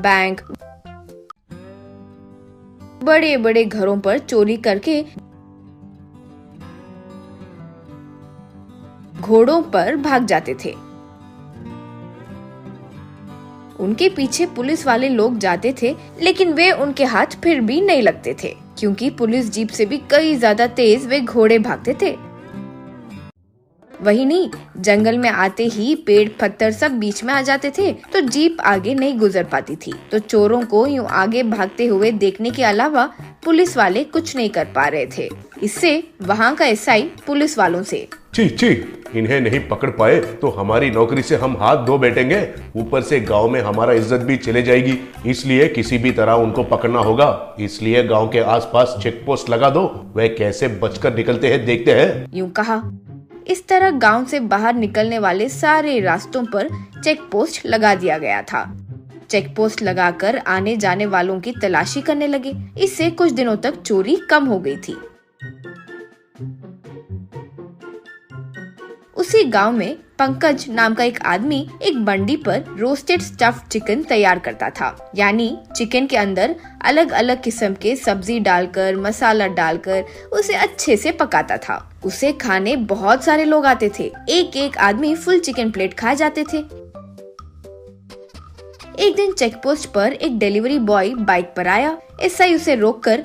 Bank, बड़े बड़े घरों पर चोरी करके घोड़ों पर भाग जाते थे। उनके पीछे पुलिस वाले लोग जाते थे, लेकिन वे उनके हाथ फिर भी नहीं लगते थे, क्योंकि पुलिस जीप से भी कई ज्यादा तेज वे घोड़े भागते थे। वही नहीं, जंगल में आते ही पेड़ पत्थर सब बीच में आ जाते थे, तो जीप आगे नहीं गुजर पाती थी। तो चोरों को यूं आगे भागते हुए देखने के अलावा पुलिस वाले कुछ नहीं कर पा रहे थे। इससे वहाँ का एसआई पुलिस वालों से, ची ची, इन्हें नहीं पकड़ पाए तो हमारी नौकरी से हम हाथ धो बैठेंगे, ऊपर से गांव में हमारा इज्जत भी चले जाएगी, इसलिए किसी भी तरह उनको पकड़ना होगा। इसलिए गांव के आसपास चेक पोस्ट लगा दो, वे कैसे बचकर निकलते हैं देखते हैं। यूं कहा। इस तरह गांव से बाहर निकलने वाले सारे रास्तों पर चेक पोस्ट लगा दिया गया था। चेक पोस्ट लगाकर आने जाने वालों की तलाशी करने लगे। इससे कुछ दिनों तक चोरी कम हो गई थी। उसी गांव में पंकज नाम का एक आदमी एक बंडी पर रोस्टेड स्टफ्ड चिकन तैयार करता था। यानी चिकन के अंदर अलग अलग किस्म के सब्जी डालकर, मसाला डालकर उसे अच्छे से पकाता था। उसे खाने बहुत सारे लोग आते थे। एक एक आदमी फुल चिकन प्लेट खा जाते थे। एक दिन चेक पोस्ट पर एक डिलीवरी बॉय बाइक पर आया। एसआई उसे रोककर,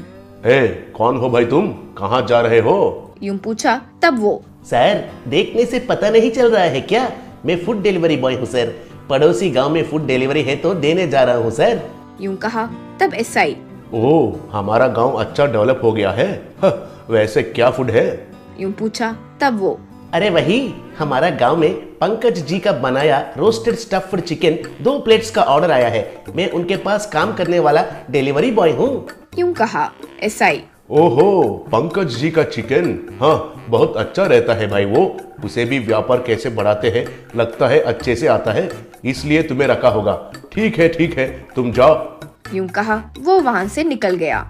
कौन हो भाई तुम, कहाँ जा रहे हो? यूं पूछा। तब वो, सर, देखने से पता नहीं चल रहा है क्या? मैं फूड डिलीवरी बॉय हूँ सर। पड़ोसी गांव में फूड डिलीवरी है तो देने जा रहा हूँ सर। यूं कहा। तब एसआई, ओह, हमारा गांव अच्छा डेवलप हो गया है। वैसे क्या फूड है? यूं पूछा। तब वो, अरे वही, हमारा गांव में पंकज जी का बनाया रोस्टेड स्टफ्ड चिकन 2 प्लेट्स का ऑर्डर आया है। मैं उनके पास काम करने वाला डिलीवरी बॉय हूँ। यूं कहा। एसआई, ओहो, पंकज जी का चिकन, हाँ बहुत अच्छा रहता है भाई। वो उसे भी व्यापार कैसे बढ़ाते हैं, लगता है अच्छे से आता है, इसलिए तुम्हें रखा होगा। ठीक है, तुम जाओ। यूं कहा वो वहां से निकल गया।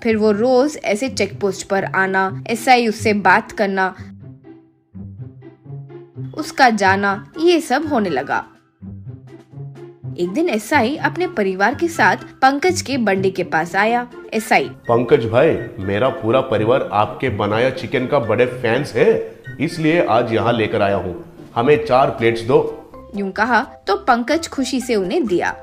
फिर वो रोज ऐसे चेक पोस्ट पर आना, एसआई उससे बात करना, उसका जाना, ये सब होने लगा। एक दिन एसआई अपने परिवार के साथ पंकज के बंडी के पास आया। एसआई, पंकज भाई, मेरा पूरा परिवार आपके बनाया चिकन का बड़े फैंस है, इसलिए आज यहाँ लेकर आया हूँ। हमें 4 प्लेट्स दो। यूं कहा तो पंकज खुशी से उन्हें दिया।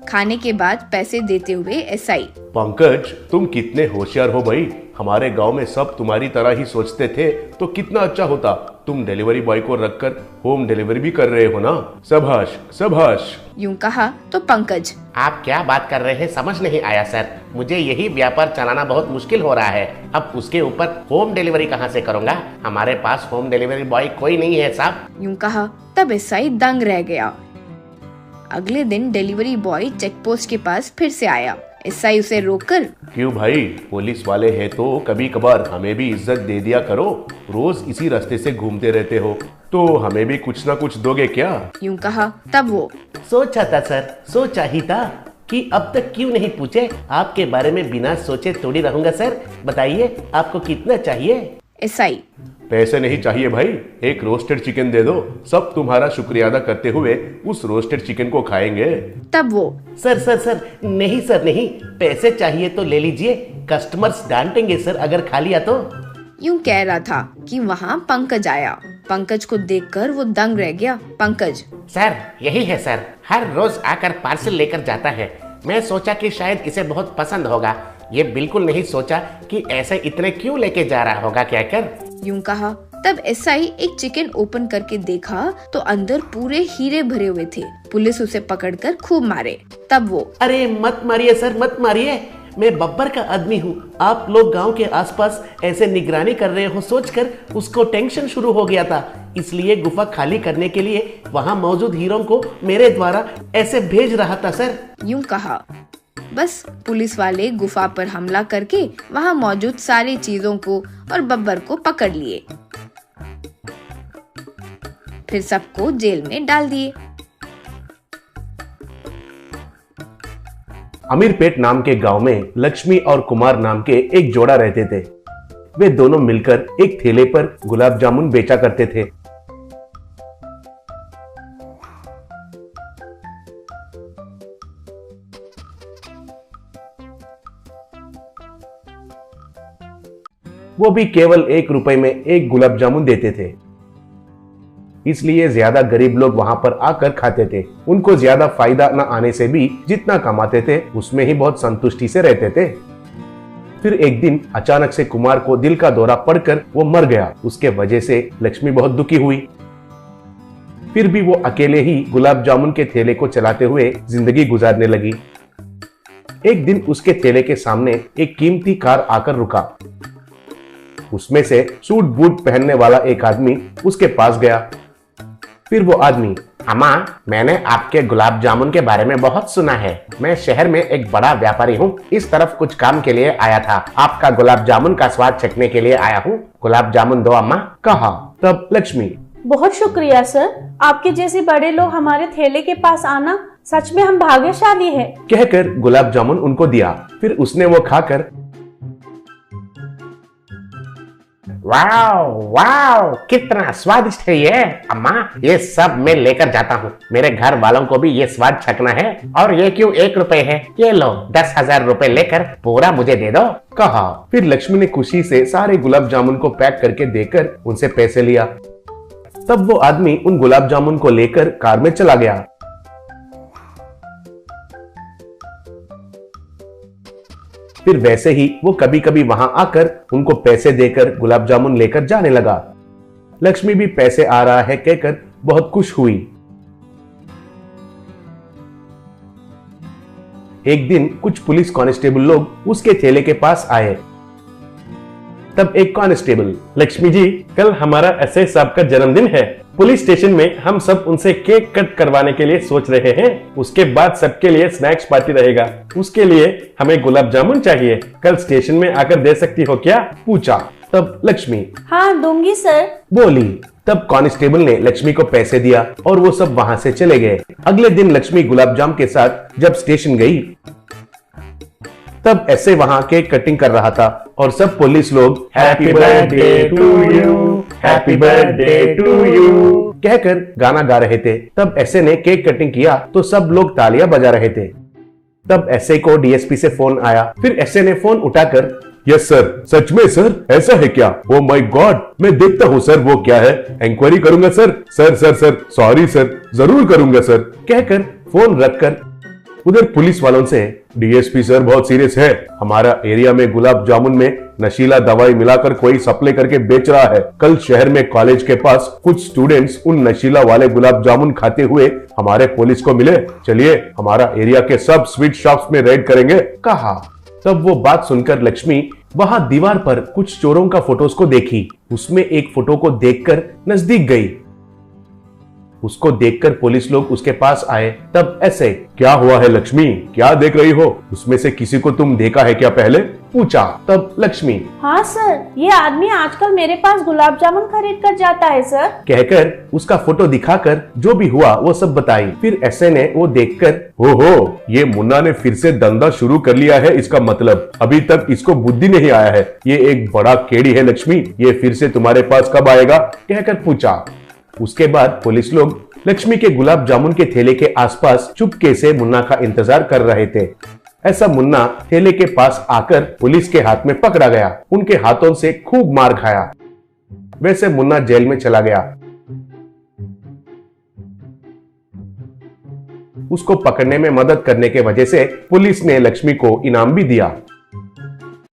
खाने के बाद पैसे देते हुए एसआई, पंकज, तुम कितने होशियार हो भाई। हमारे गांव में सब तुम्हारी तरह ही सोचते थे तो कितना अच्छा होता। तुम डिलीवरी बॉय को रखकर होम डिलीवरी भी कर रहे हो ना। शाबाश शाबाश। यूं कहा तो पंकज, आप क्या बात कर रहे हैं समझ नहीं आया सर। मुझे यही व्यापार चलाना बहुत मुश्किल हो रहा है, अब उसके ऊपर होम डिलीवरी कहाँ से करूँगा? हमारे पास होम डिलीवरी बॉय कोई नहीं है साहब। यूं कहा। तब एसआई दंग रह गया। अगले दिन डिलीवरी बॉय चेक पोस्ट के पास फिर से आया। एसआई उसे रोककर, क्यों भाई, पुलिस वाले हैं तो कभी कभार हमें भी इज्जत दे दिया करो। रोज इसी रास्ते से घूमते रहते हो तो हमें भी कुछ ना कुछ दोगे क्या? यूं कहा। तब वो, सोचा था सर, सोचा ही था कि अब तक क्यों नहीं पूछे। आपके बारे में बिना सोचे थोड़ी रहूंगा सर। बताइए आपको कितना चाहिए? एसआई, पैसे नहीं चाहिए भाई, एक रोस्टेड चिकन दे दो। सब तुम्हारा शुक्रिया अदा करते हुए उस रोस्टेड चिकन को खाएंगे। तब वो, सर सर सर नहीं सर नहीं, पैसे चाहिए तो ले लीजिए, कस्टमर्स डांटेंगे सर अगर खा लिया तो। यूं कह रहा था कि वहाँ पंकज आया। पंकज को देखकर वो दंग रह गया। पंकज, सर यही है सर, हर रोज आकर पार्सल लेकर जाता है। मैं सोचा कि शायद इसे बहुत पसंद होगा। ये बिल्कुल नहीं सोचा कि ऐसे इतने क्यों लेके जा रहा होगा क्या कर। यूं कहा। तब एसआई एक चिकन ओपन करके देखा तो अंदर पूरे हीरे भरे हुए थे। पुलिस उसे पकड़कर खूब मारे। तब वो, अरे मत मारिए सर, मत मारिए, मैं बब्बर का आदमी हूँ। आप लोग गांव के आसपास ऐसे निगरानी कर रहे हो सोचकर उसको टेंशन शुरू हो गया था, इसलिए गुफा खाली करने के लिए वहाँ मौजूद हीरों को मेरे द्वारा ऐसे भेज रहा था सर। यूं कहा। बस पुलिस वाले गुफा पर हमला करके वहाँ मौजूद सारी चीजों को और बब्बर को पकड़ लिए। फिर सबको जेल में डाल दिए। अमीरपेट नाम के गांव में लक्ष्मी और कुमार नाम के एक जोड़ा रहते थे। वे दोनों मिलकर एक ठेले पर गुलाब जामुन बेचा करते थे। वो भी केवल 1 रुपए में एक गुलाब जामुन देते थे, इसलिए ज्यादा गरीब लोग वहां पर आकर खाते थे। उनको ज्यादा फायदा न आने से भी जितना कमाते थे उसमें ही बहुत संतुष्टि से रहते थे। फिर एक दिन अचानक से कुमार को दिल का दौरा पड़कर वो मर गया। उसके वजह से लक्ष्मी बहुत दुखी हुई। फिर भी वो अकेले ही गुलाब जामुन के ठेले को चलाते हुए जिंदगी गुजारने लगी। एक दिन उसके ठेले के सामने एक कीमती कार आकर रुका। उसमें से सूट बूट पहनने वाला एक आदमी उसके पास गया। फिर वो आदमी, अम्मा, मैंने आपके गुलाब जामुन के बारे में बहुत सुना है। मैं शहर में एक बड़ा व्यापारी हूँ, इस तरफ कुछ काम के लिए आया था। आपका गुलाब जामुन का स्वाद चखने के लिए आया हूँ। गुलाब जामुन दो अम्मा, कहा। तब लक्ष्मी, बहुत शुक्रिया सर, आपके जैसे बड़े लोग हमारे ठेले के पास आना सच में हम भाग्यशाली है, कहकर गुलाब जामुन उनको दिया। फिर उसने वो खाकर, वाओ वाओ, कितना स्वादिष्ट है ये अम्मा, ये सब मैं लेकर जाता हूँ। मेरे घर वालों को भी ये स्वाद चखना है। और ये क्यों 1 रुपए है? ये लो 10,000 रुपए लेकर पूरा मुझे दे दो, कहा। फिर लक्ष्मी ने खुशी से सारे गुलाब जामुन को पैक करके देकर उनसे पैसे लिया। तब वो आदमी उन गुलाब जामुन को लेकर कार में चला गया। फिर वैसे ही वो कभी कभी वहां आकर उनको पैसे देकर गुलाब जामुन लेकर जाने लगा। लक्ष्मी भी पैसे आ रहा है कहकर बहुत खुश हुई। एक दिन कुछ पुलिस कांस्टेबल लोग उसके ठेले के पास आए। तब एक कांस्टेबल, लक्ष्मी जी, कल हमारा एसआई साहब का जन्मदिन है। पुलिस स्टेशन में हम सब उनसे केक कट करवाने के लिए सोच रहे हैं। उसके बाद सबके लिए स्नैक्स पार्टी रहेगा। उसके लिए हमें गुलाब जामुन चाहिए। कल स्टेशन में आकर दे सकती हो क्या? पूछा। तब लक्ष्मी, हाँ दूंगी सर, बोली। तब कांस्टेबल ने लक्ष्मी को पैसे दिया और वो सब वहां से चले गए। अगले दिन लक्ष्मी गुलाब जामुन के साथ जब स्टेशन गई तब ऐसे वहां केक कटिंग कर रहा था और सब पुलिस लोग happy birthday to you, happy birthday to you कहकर गाना गा रहे थे। तब ऐसे ने केक कटिंग किया तो सब लोग तालियां बजा रहे थे। तब ऐसे को डीएसपी से फोन आया। फिर ऐसे ने फोन उठाकर, यस सर, सच में सर, ऐसा है क्या? ओ माय गॉड, मैं देखता हूँ सर वो क्या है, इंक्वायरी करूंगा sir. Sir sir sir, sorry sir, जरूर करूंगा सर कहकर फोन रखकर उधर पुलिस वालों से, डीएसपी सर बहुत सीरियस है। हमारा एरिया में गुलाब जामुन में नशीला दवाई मिलाकर कोई सप्लाई करके बेच रहा है। कल शहर में कॉलेज के पास कुछ स्टूडेंट्स उन नशीला वाले गुलाब जामुन खाते हुए हमारे पुलिस को मिले। चलिए हमारा एरिया के सब स्वीट शॉप्स में रेड करेंगे, कहा। तब वो बात सुनकर लक्ष्मी वहां दीवार पर कुछ चोरों का फोटोज को देखी। उसमें एक फोटो को देखकर नजदीक गई। उसको देखकर पुलिस लोग उसके पास आए। तब ऐसे, क्या हुआ है लक्ष्मी, क्या देख रही हो? उसमें से किसी को तुम देखा है क्या पहले? पूछा। तब लक्ष्मी, हाँ सर, ये आदमी आजकल मेरे पास गुलाब जामुन खरीद कर जाता है सर, कहकर उसका फोटो दिखाकर जो भी हुआ वो सब बताई। फिर ऐसे ने वो देखकर, हो, ये मुन्ना ने फिर से धंधा शुरू कर लिया है। इसका मतलब अभी तक इसको बुद्धि नहीं आया है। ये एक बड़ा केड़ी है लक्ष्मी, ये फिर से तुम्हारे पास कब आएगा? कहकर पूछा। उसके बाद पुलिस लोग लक्ष्मी के गुलाब जामुन के ठेले के आसपास चुपके से मुन्ना का इंतजार कर रहे थे। ऐसा मुन्ना ठेले के पास आकर पुलिस के हाथ में पकड़ा गया। उनके हाथों से खूब मार खाया। वैसे मुन्ना जेल में चला गया। उसको पकड़ने में मदद करने के वजह से पुलिस ने लक्ष्मी को इनाम भी दिया।